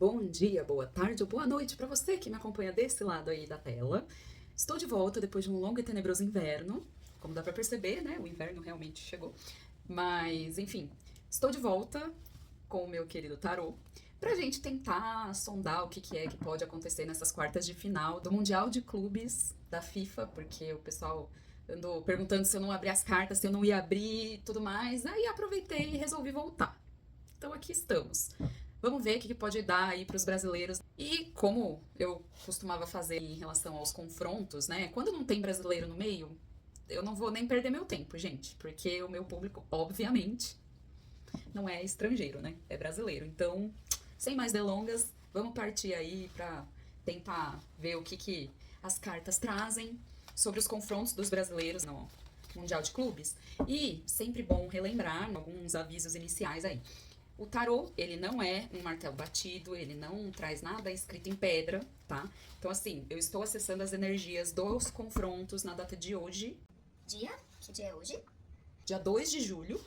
Bom dia, boa tarde ou boa noite para você que me acompanha desse lado aí da tela. Estou de volta depois de um longo e tenebroso inverno. Como dá para perceber, né? O inverno realmente chegou. Mas, enfim, estou de volta com o meu querido tarô pra gente tentar sondar o que é que pode acontecer nessas quartas de final do Mundial de Clubes da FIFA, porque o pessoal andou perguntando se eu não abrir as cartas, se eu não ia abrir e tudo mais. Aí aproveitei e resolvi voltar. Então aqui estamos. Vamos ver o que pode dar aí para os brasileiros. E como eu costumava fazer em relação aos confrontos, né? Quando não tem brasileiro no meio, eu não vou nem perder meu tempo, gente, porque o meu público, obviamente, não é estrangeiro, né? É brasileiro. Então, sem mais delongas, vamos partir aí para tentar ver o que as cartas trazem sobre os confrontos dos brasileiros no Mundial de Clubes. E sempre bom relembrar alguns avisos iniciais aí. O tarô, ele não é um martelo batido, ele não traz nada escrito em pedra, tá? Então, assim, eu estou acessando as energias dos confrontos na data de hoje. Que dia é hoje? Dia 2 de julho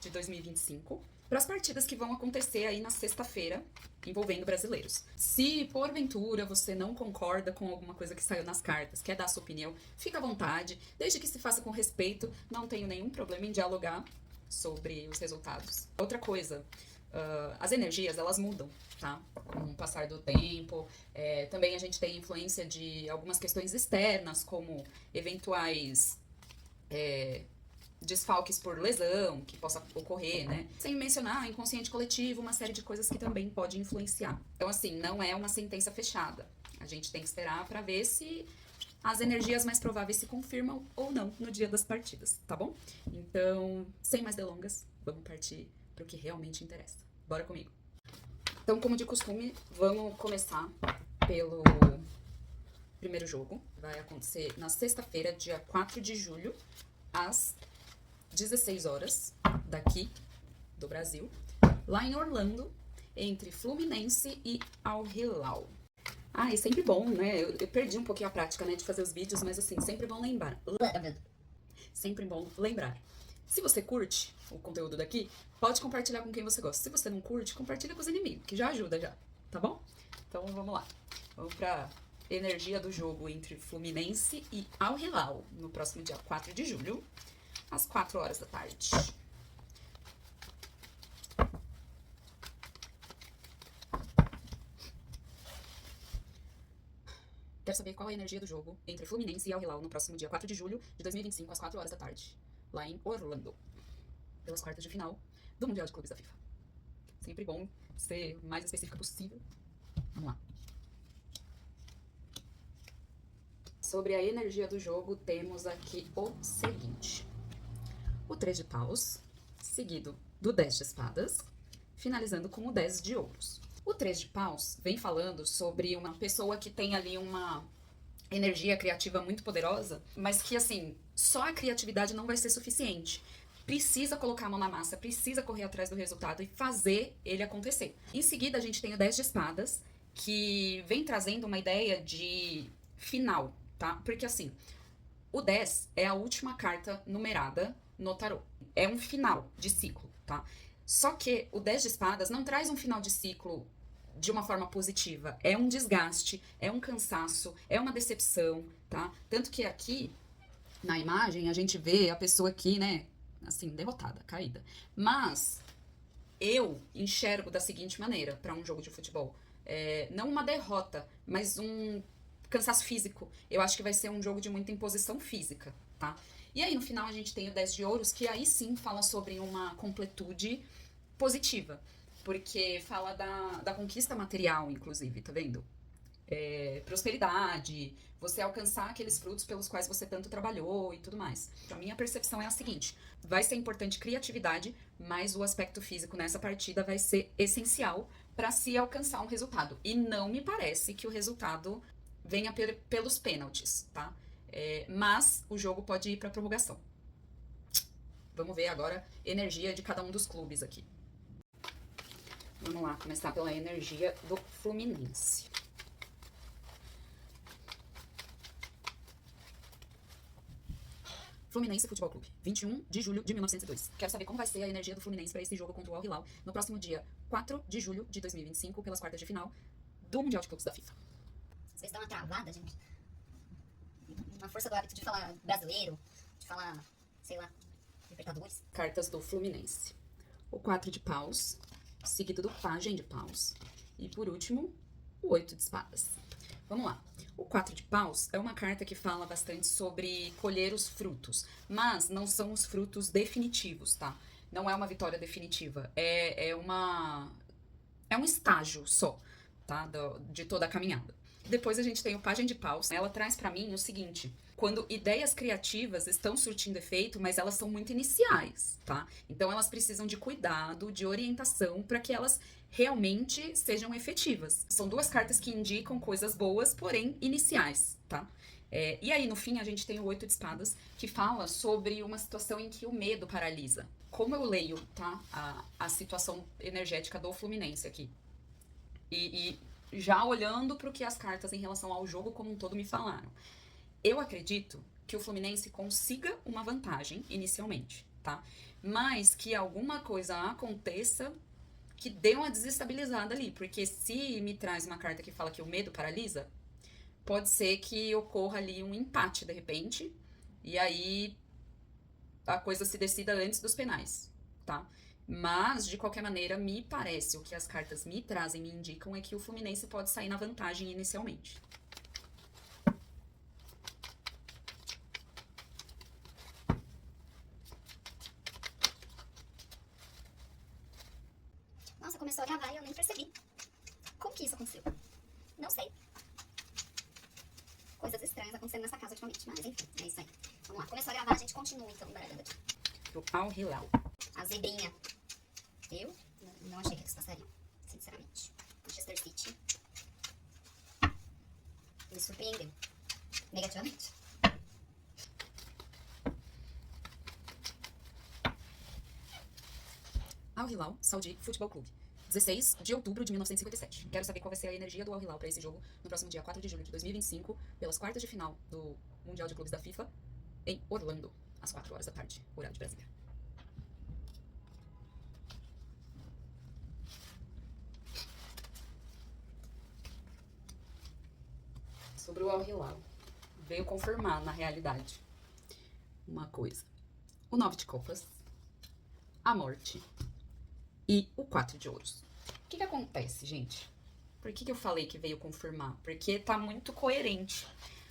de 2025, para as partidas que vão acontecer aí na sexta-feira, envolvendo brasileiros. Se porventura você não concorda com alguma coisa que saiu nas cartas, quer dar sua opinião, fica à vontade, desde que se faça com respeito, não tenho nenhum problema em dialogar sobre os resultados. Outra coisa, as energias, elas mudam, tá? Com o passar do tempo. Também a gente tem influência de algumas questões externas, como eventuais desfalques por lesão que possa ocorrer, né? Sem mencionar inconsciente coletivo, uma série de coisas que também pode influenciar. Então, assim, não é uma sentença fechada. A gente tem que esperar para ver se as energias mais prováveis se confirmam ou não no dia das partidas, tá bom? Então, sem mais delongas, vamos partir para o que realmente interessa. Bora comigo. Então, como de costume, vamos começar pelo primeiro jogo. Vai acontecer na sexta-feira, dia 4 de julho, às 16 horas, daqui do Brasil, lá em Orlando, entre Fluminense e Al Hilal. Ah, é sempre bom, né? Eu perdi um pouquinho a prática, né, de fazer os vídeos, mas assim, sempre bom lembrar. Sempre bom lembrar. Se você curte o conteúdo daqui, pode compartilhar com quem você gosta. Se você não curte, compartilha com os inimigos, que já ajuda já, tá bom? Então vamos lá. Vamos pra energia do jogo entre Fluminense e Al Hilal, no próximo dia 4 de julho, às 4 horas da tarde. Quero saber qual é a energia do jogo entre Fluminense e Al Hilal no próximo dia 4 de julho de 2025, às 4 horas da tarde, lá em Orlando, pelas quartas de final do Mundial de Clubes da FIFA. Sempre bom ser o mais específica possível. Vamos lá. Sobre a energia do jogo, temos aqui o seguinte: o 3 de paus, seguido do 10 de espadas, finalizando com o 10 de ouros. O 3 de paus vem falando sobre uma pessoa que tem ali uma energia criativa muito poderosa, mas que, assim, só a criatividade não vai ser suficiente. Precisa colocar a mão na massa, precisa correr atrás do resultado e fazer ele acontecer. Em seguida, a gente tem o 10 de espadas, que vem trazendo uma ideia de final, tá? Porque, assim, o 10 é a última carta numerada no tarô. É um final de ciclo, tá? Só que o 10 de espadas não traz um final de ciclo de uma forma positiva. É um desgaste, é um cansaço, é uma decepção, tá? Tanto que aqui, na imagem, a gente vê a pessoa aqui, né, assim, derrotada, caída. Mas eu enxergo da seguinte maneira para um jogo de futebol. Não uma derrota, mas um cansaço físico. Eu acho que vai ser um jogo de muita imposição física, tá? E aí, no final, a gente tem o 10 de ouros, que aí sim fala sobre uma completude positiva. Porque fala da conquista material, inclusive, tá vendo? Prosperidade, você alcançar aqueles frutos pelos quais você tanto trabalhou e tudo mais. A minha percepção é a seguinte: vai ser importante criatividade, mas o aspecto físico nessa partida vai ser essencial para se alcançar um resultado. E não me parece que o resultado venha pelos pênaltis, tá? Mas o jogo pode ir para prorrogação. Vamos ver agora a energia de cada um dos clubes aqui. Vamos lá, começar pela energia do Fluminense. Fluminense Futebol Clube, 21 de julho de 1902. Quero saber como vai ser a energia do Fluminense para esse jogo contra o Al Hilal no próximo dia 4 de julho de 2025, pelas quartas de final do Mundial de Clubes da FIFA. Vocês dão uma travada, gente. Uma força do hábito de falar brasileiro, de falar, sei lá, Libertadores. Cartas do Fluminense. O 4 de paus, seguido do pajem de paus. E por último, o 8 de espadas. Vamos lá. O 4 de paus é uma carta que fala bastante sobre colher os frutos, mas não são os frutos definitivos, tá? Não é uma vitória definitiva, é um estágio só, tá? De toda a caminhada. Depois a gente tem o pajem de paus. Ela traz pra mim o seguinte: quando ideias criativas estão surtindo efeito, mas elas são muito iniciais, tá? Então elas precisam de cuidado, de orientação para que elas realmente sejam efetivas. São duas cartas que indicam coisas boas, porém iniciais, tá? E aí, no fim, a gente tem o 8 de espadas, que fala sobre uma situação em que o medo paralisa. Como eu leio, tá? A situação energética do Fluminense aqui. E já olhando para o que as cartas em relação ao jogo como um todo me falaram. Eu acredito que o Fluminense consiga uma vantagem inicialmente, tá? Mas que alguma coisa aconteça que dê uma desestabilizada ali. Porque se me traz uma carta que fala que o medo paralisa, pode ser que ocorra ali um empate de repente. E aí a coisa se decida antes dos penais, tá? Mas, de qualquer maneira, me parece, o que as cartas me trazem, me indicam, é que o Fluminense pode sair na vantagem inicialmente. Nossa, começou a gravar e eu nem percebi. Como que isso aconteceu? Não sei. Coisas estranhas acontecendo nessa casa ultimamente, mas enfim, é isso aí. Vamos lá, começou a gravar, a gente continua então embaralhando aqui. Pro Al Hilal. A zebrinha. Eu não achei que eles passariam, sinceramente. Manchester City me surpreendeu. Negativamente. Al Hilal Saudi Futebol Clube, 16 de outubro de 1957. Quero saber qual vai ser a energia do Al Hilal para esse jogo no próximo dia 4 de julho de 2025, pelas quartas de final do Mundial de Clubes da FIFA, em Orlando, às 4 horas da tarde, horário de Brasília. Sobre o Al Hilal, veio confirmar na realidade uma coisa: o 9 de copas, a morte e o 4 de ouros. O que acontece, gente? Por que eu falei que veio confirmar? Porque tá muito coerente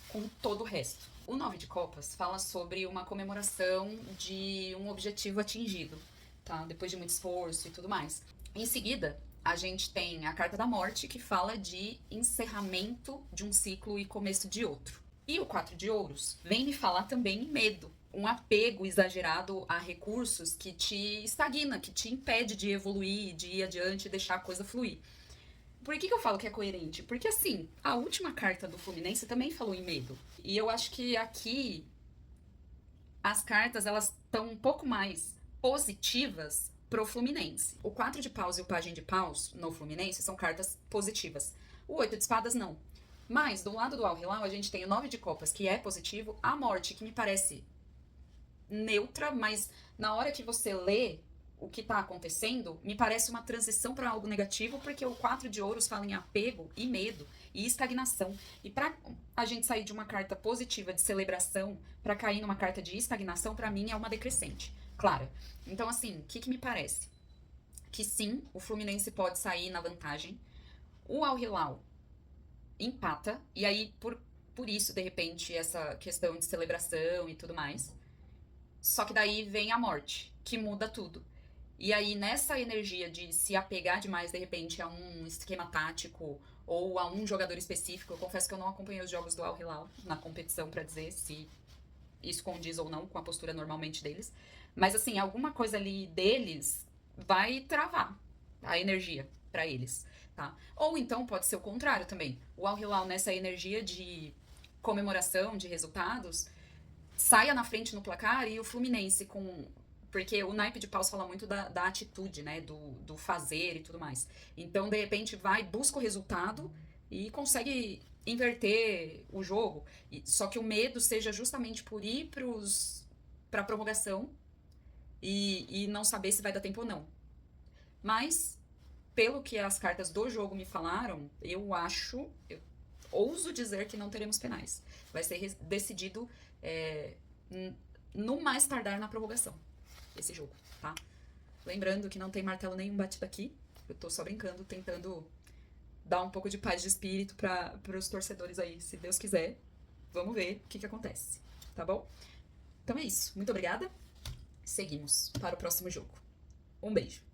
com todo o resto. O 9 de copas fala sobre uma comemoração de um objetivo atingido, tá? Depois de muito esforço e tudo mais. Em seguida, a gente tem a carta da morte, que fala de encerramento de um ciclo e começo de outro. E o 4 de ouros vem me falar também em medo. Um apego exagerado a recursos que te estagna, que te impede de evoluir, de ir adiante e deixar a coisa fluir. Por que eu falo que é coerente? Porque, assim, a última carta do Fluminense também falou em medo. E eu acho que aqui as cartas, elas estão um pouco mais positivas pro Fluminense. O 4 de paus e o pajem de paus no Fluminense são cartas positivas. O 8 de espadas, não. Mas, do lado do Al Hilal, a gente tem o 9 de copas, que é positivo, a morte, que me parece neutra, mas na hora que você lê o que tá acontecendo, me parece uma transição para algo negativo, porque o 4 de ouros fala em apego e medo e estagnação. E para a gente sair de uma carta positiva de celebração para cair numa carta de estagnação, para mim é uma decrescente, claro. Então, assim, o que me parece? Que sim, o Fluminense pode sair na vantagem. O Al Hilal empata, e aí por isso, de repente, essa questão de celebração e tudo mais. Só que daí vem a morte, que muda tudo. E aí, nessa energia de se apegar demais, de repente, a um esquema tático ou a um jogador específico, eu confesso que eu não acompanhei os jogos do Al Hilal na competição pra dizer se isso condiz ou não com a postura normalmente deles. Mas, assim, alguma coisa ali deles vai travar a energia pra eles, tá? Ou então pode ser o contrário também. O Al Hilal, nessa energia de comemoração, de resultados, saia na frente no placar e o Fluminense com... Porque o naipe de paus fala muito da atitude, né? Do fazer e tudo mais. Então, de repente, vai, busca o resultado e consegue inverter o jogo. Só que o medo seja justamente por ir pra prorrogação e não saber se vai dar tempo ou não. Mas, pelo que as cartas do jogo me falaram, eu ouso dizer que não teremos penais. Vai ser decidido no mais tardar na prorrogação, esse jogo, tá? Lembrando que não tem martelo nenhum batido aqui. Eu tô só brincando, tentando dar um pouco de paz de espírito para os torcedores aí, se Deus quiser. Vamos ver o que acontece, tá bom? Então é isso. Muito obrigada. Seguimos para o próximo jogo. Um beijo.